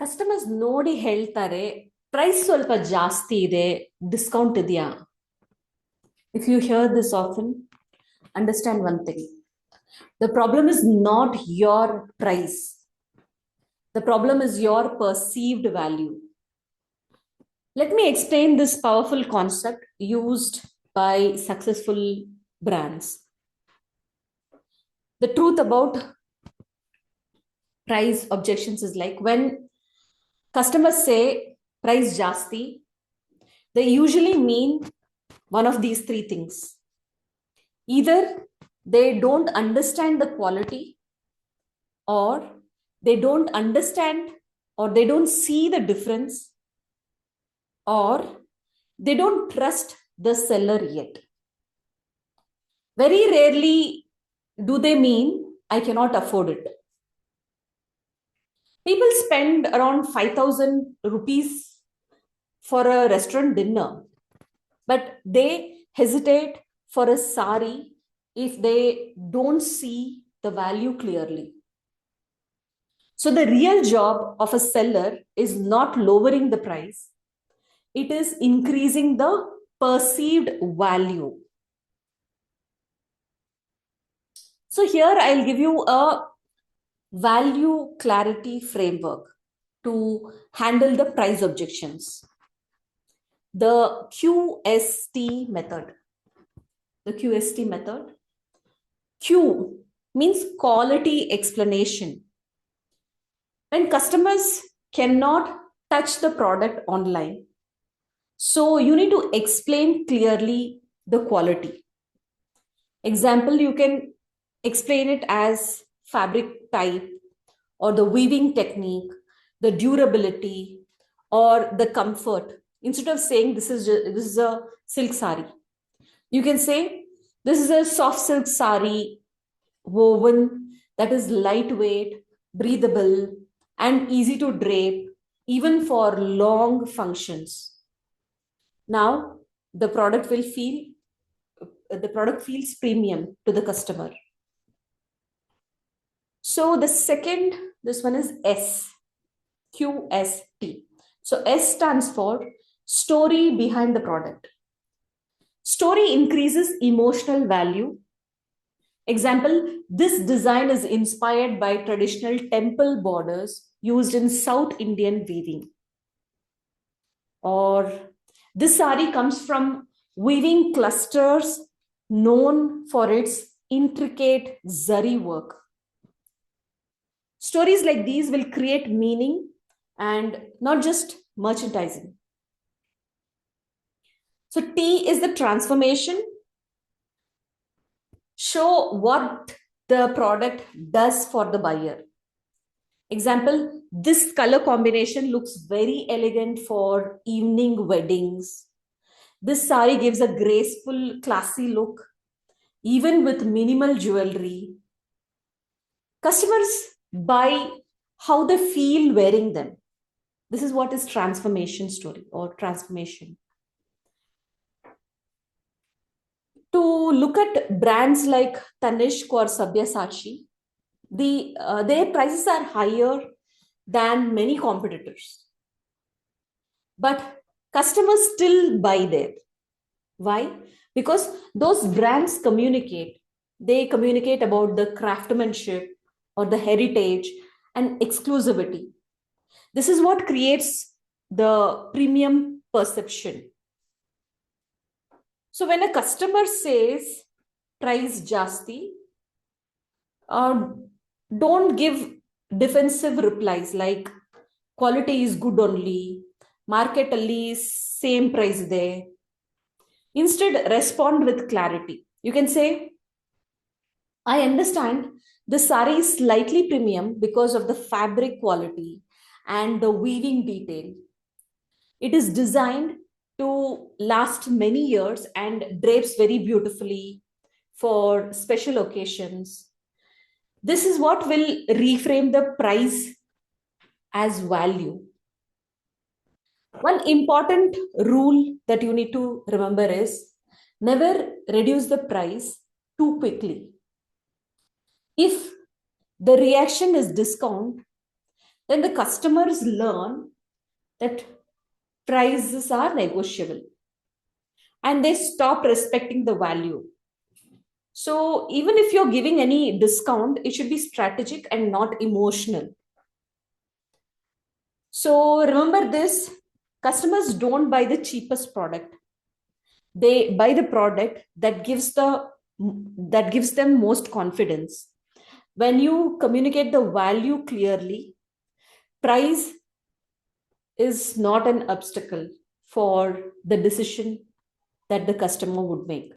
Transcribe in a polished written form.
Customers ನೋಡಿ ಹೇಳ್ತಾರೆ price ಸ್ವಲ್ಪ ಜಾಸ್ತಿ ಇದೆ, ಡಿಸ್ಕೌಂಟ್ ಇದೆಯಾ? If you hear this often, understand one thing. The problem is not your price. The problem is your perceived value. Let me explain this powerful concept used by successful brands. The truth about price objections is like when customers say price jasthi, they usually mean one of these three things. Either they don't understand the quality, or they don't understand or they don't see the difference, or they don't trust the seller yet. Very rarely do they mean I cannot afford it. People spend around 5,000 rupees for a restaurant dinner, but they hesitate for a sari if they don't see the value clearly. So the real job of a seller is not lowering the price, it is increasing the perceived value. So here I'll give you a value clarity framework to handle the price objections. The QST method. The QST method. Q means quality explanation. When customers cannot touch the product online, so you need to explain clearly the quality. Example, you can explain it as fabric type, or the weaving technique, the durability, or the comfort. Instead of saying this is a silk sari, you can say this is a soft silk sari woven that is lightweight, breathable, and easy to drape, even for long functions. Now the product feels premium to the customer. So the second, this one is S, QST. So S stands for story behind the product. Story increases emotional value. Example, this design is inspired by traditional temple borders used in South Indian weaving. Or this sari comes from weaving clusters known for its intricate zari work. Stories like these will create meaning and not just merchandising. So T is the transformation. Show what the product does for the buyer. Example, this color combination looks very elegant for evening weddings. This sari gives a graceful, classy look, even with minimal jewelry. Customers buy how they feel wearing them. This is what is transformation story or transformation. To look at brands like Tanishq or Sabyasachi, their prices are higher than many competitors. But customers still buy there. Why? Because those brands communicate. They communicate about the craftsmanship or the heritage and exclusivity. This is what creates the premium perception. So when a customer says price jasthi, don't give defensive replies like quality is good only, market only same price there. Instead, respond with clarity. You can say, I understand the sari is slightly premium because of the fabric quality and the weaving detail. It is designed to last many years and drapes very beautifully for special occasions. This is what will reframe the price as value. One important rule that you need to remember is never reduce the price too quickly. If the reaction is discount, then the customers learn that prices are negotiable and they stop respecting the value. So even if you're giving any discount, it should be strategic and not emotional. So remember this, customers don't buy the cheapest product. They buy the product that gives them most confidence. When you communicate the value clearly, price is not an obstacle for the decision that the customer would make.